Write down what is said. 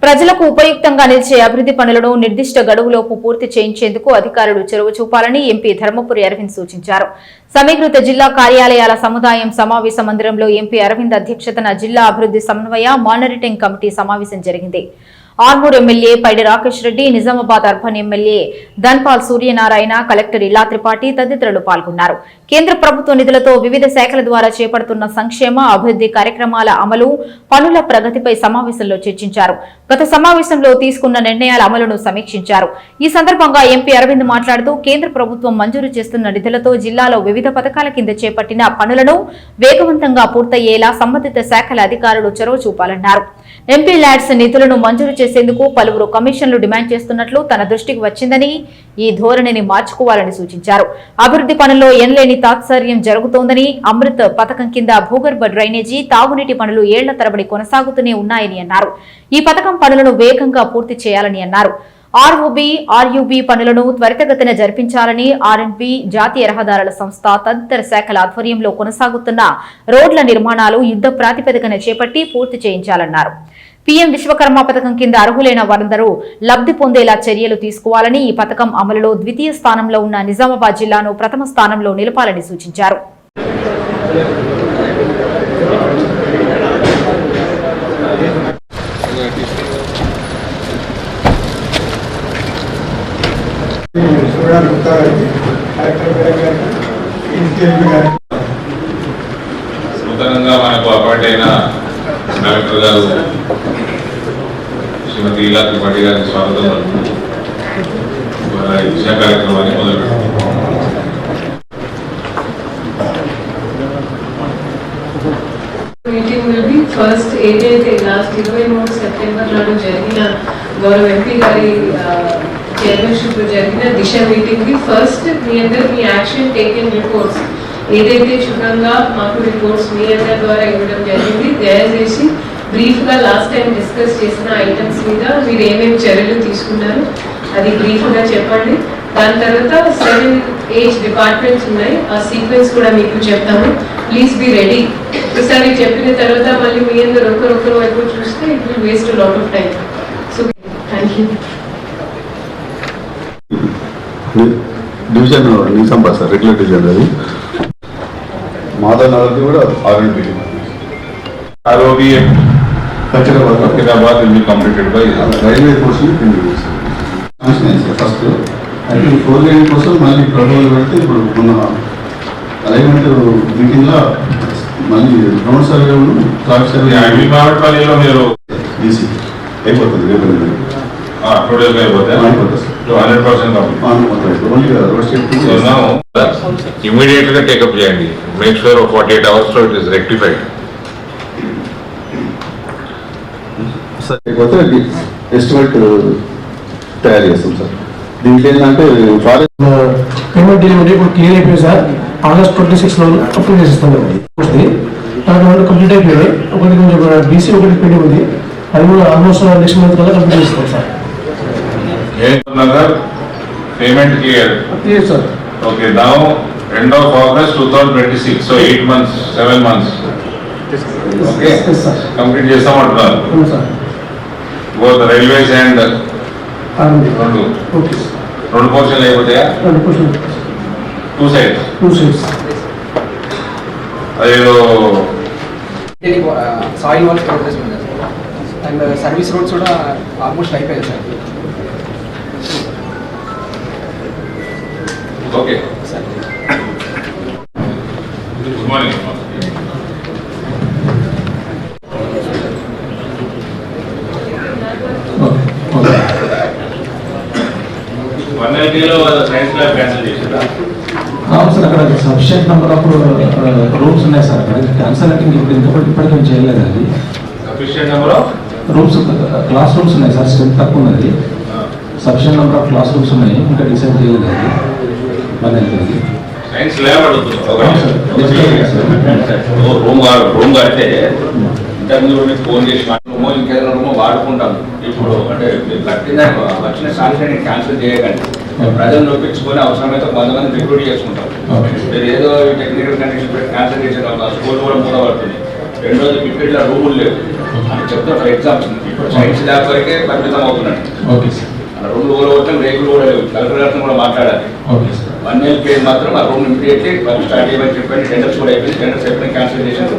ప్రజలకు ఉపయుక్తంగా నిలిచే అభివృద్ధి పనులను నిర్దిష్ట గడువులోపు పూర్తి చేయించేందుకు అధికారులు చొరవ చూపాలని ఎంపీ ధర్మపురి అరవింద్ సూచించారు. సమీకృత జిల్లా కార్యాలయాల సముదాయం సమావేశ మందిరంలో ఎంపీ అరవింద్ అధ్యక్షతన జిల్లా అభివృద్ధి సమన్వయ మానిటరింగ్ కమిటీ సమావేశం జరిగింది. Armoor MLA Paidi Rakesh Reddy, Nizamabad urban MLA Dhanpal Suryanarayana, collector Ila Tripathi తదితరులు పాల్గొన్నారు. కేంద్ర ప్రభుత్వ నిధులతో వివిధ శాఖల ద్వారా చేపడుతున్న సంక్షేమ అభివృద్ధి కార్యక్రమాల అమలు, పనుల ప్రగతిపై సమావేశంలో చర్చించారు. గత సమావేశంలో తీసుకున్న నిర్ణయాల అమలును సమీక్షించారు. ఈ సందర్భంగా ఎంపీ అరవింద్ మాట్లాడుతూ కేంద్ర ప్రభుత్వం మంజూరు చేస్తున్న నిధులతో జిల్లాలో వివిధ పథకాల కింద చేపట్టిన పనులను వేగవంతంగా పూర్తయ్యేలా సంబంధిత శాఖల అధికారులు చొరవ చూపాలన్నారు. ఎంపీ ల్యాడ్స్ నిధులను మంజూరు చేసేందుకు పలువురు కమిషన్లు డిమాండ్ చేస్తున్నట్లు తన దృష్టికి వచ్చిందని, ఈ ధోరణిని మార్చుకోవాలని సూచించారు. అభివృద్ధి పనుల్లో ఎనలేని తాత్సర్యం జరుగుతోందని, అమృత్ పథకం కింద భూగర్భ డ్రైనేజీ, తాగునీటి పనులు ఏళ్ల తరబడి కొనసాగుతూనే ఉన్నాయని అన్నారు. ఈ పథకం పనులను వేగంగా పూర్తి చేయాలని అన్నారు. ఆర్ఓబీ, ఆర్యూబీ పనులను త్వరితగతిన జరిపించాలని, ఆర్ఎండ్బీ, జాతీయ రహదారుల సంస్థ తదితర శాఖల ఆధ్వర్యంలో కొనసాగుతున్న రోడ్ల నిర్మాణాలు యుద్ధ ప్రాతిపదికన చేపట్టి పూర్తి చేయించాలన్నారు. పీఎం విశ్వకర్మ పథకం కింద అర్హులైన వారందరూ లబ్ధి పొందేలా చర్యలు తీసుకోవాలని, ఈ పథకం అమలులో ద్వితీయ స్థానంలో ఉన్న నిజామాబాద్ జిల్లాను ప్రథమ స్థానంలో నిలపాలని సూచించారు. నూతనంగా మనకు అపాయింట్ అయిన కలెక్టర్ గారు శ్రీమతి ఇలా త్రిపాఠి గారికి స్వాగతం ఇచ్చే కార్యక్రమాన్ని మొదలుపెట్టారు. మీటింగ్ విల్ బి ఫస్ట్ ఏదైతే లాస్ట్ 23 సెప్టెంబర్ నాడు జరిగిన గౌరవ ఎంపీ గారి చైర్మన్షిప్ లో జరిగిన దిశ మీటింగ్ కి ఫస్ట్ మీ అందరు మీ యాక్షన్ టేకెన్ రిపోర్ట్స్ ఏదైతే క్షుణ్ణంగా మాకు రిపోర్ట్స్ మీ అందరి ద్వారా ఇవ్వడం జరిగింది. దయచేసి బ్రీఫ్ గా లాస్ట్ టైం డిస్కస్ చేసిన ఐటమ్స్ మీద మీరు ఏమేమి చర్యలు తీసుకున్నారు అది బ్రీఫ్ గా చెప్పండి. దాని తర్వాత 7 డిపార్ట్మెంట్స్ ఉన్నాయి, ఆ సీక్వెన్స్ కూడా మీకు చెప్తాము. Please be ready. ఒకసారి చెప్పిన తర్వాత మళ్ళీ మీ అందరు ఒకరొకరు వైపు చూస్తే it will waste lot of time. So thank you. Division Nizamabad sir, regular division అది మాధవ్ నగర్ది కూడా R and B ROB Fakirabad will be completed by railway కోసం ఫస్ట్ అయితే 4 లైన్ కోసం మళ్ళీ ప్రపోజల్ పెడితే ఇప్పుడు మొన్న అలైన్మెంట్ మీటింగ్లో మళ్ళీ గ్రౌండ్ సర్వే ట్రాక్ సర్వే కావట్పల్లిలో మీరు ఈసీ అయిపోతుంది రేపు ఇమీడియట్ గా టేకప్ చేయండి. మేక్ షూర్ 48 hours లో ఇట్ ఇస్ రెక్టిఫైడ్. ఎస్టిమేట్ తయారు చేస్తాం సార్. దీంట్లో ఏంటంటే ఫారెస్ట్ పేమెంట్ డెలివరీ ఇప్పుడు క్లియర్ అయిపోయింది సార్. ఆగస్ట్ 26 అప్రూవ్ చేసేస్తాం. కంప్లీట్ అయిపోయింది. ఒకటి కొంచెం బీసీ ఒకటి పెండింగ్ ఉంది, అది కూడా ఆల్మోస్ట్ నెక్స్ట్ మంత్ కల్లా కంప్లీట్ చేస్తాం sir. Payment clear sir. Okay, now end of August 2026, so 8 months 7 months okay complete చేస్తాం అంటున్నారు. బోత్ రైల్వేస్ అండ్ రెండు పోర్షన్లు అయిపోతాయా? 2 sides. అదేదో సాయిల్ వర్క్స్ ప్రోగ్రెస్ ఉంది అండ్ సర్వీస్ రోడ్స్ కూడా ఆల్మోస్ట్ అయిపోయాయి sir. Okay sir, good morning. Science lab cancel చేశారా? Sir అక్కడ sufficient number of rooms ఉన్నాయి సార్. అక్కడ క్యాన్సల్ అంటే ఇప్పుడు ఇప్పటికీ చేయలేదు. అది sufficient number of rooms, class rooms ఉన్నాయి సార్. స్ట్రెంత్ తక్కువ ఉన్నది. Sufficient number of class rooms ఉన్నాయి, ఇంకా డిసైడ్ చేయలేదు. అది సైన్స్ ల్యాబ్ అడుగుతున్నాం. రూమ్ కడితే ఇంతకుముందు మీకు ఫోన్ చేసి రూమో ఇంకేదైనా రూమో వాడుకుంటాను. ఇప్పుడు అంటే మీరు కట్టిన వచ్చిన సాంక్షన్ క్యాన్సిల్ చేయకండి. ప్రజలు నొప్పించుకొని అవసరమైతే కొంతమంది రిక్రూట్ చేసుకుంటారు. మీరు ఏదో టెక్నికల్ కండిషన్ పెట్టి క్యాన్సిల్ చేసే స్కూల్ కూడా మూడబడుతుంది. 2 రోజులు పిక్కెట్ల రూములు లేవు. అని చెప్తాం. ఫర్ ఎగ్జాంపుల్ ఇప్పుడు సైన్స్ ల్యాబ్ వరకే పరిమితం అవుతున్నాడు. Okay sir. అలా రూమ్లు కూడా కొట్టాం, రేకులు కూడా లేవు. కలెక్టర్ గారితో కూడా మాట్లాడాలి. Okay sir. 1 year కేసు మాత్రం ఆ రూమ్ ఇమీడియట్లీ వర్క్ స్టార్ట్ చేయమని చెప్పండి. టెండర్స్ కూడా అయిపోయింది. టెండర్స్ అయిపోయిన క్యాన్సిల్ చేశారు.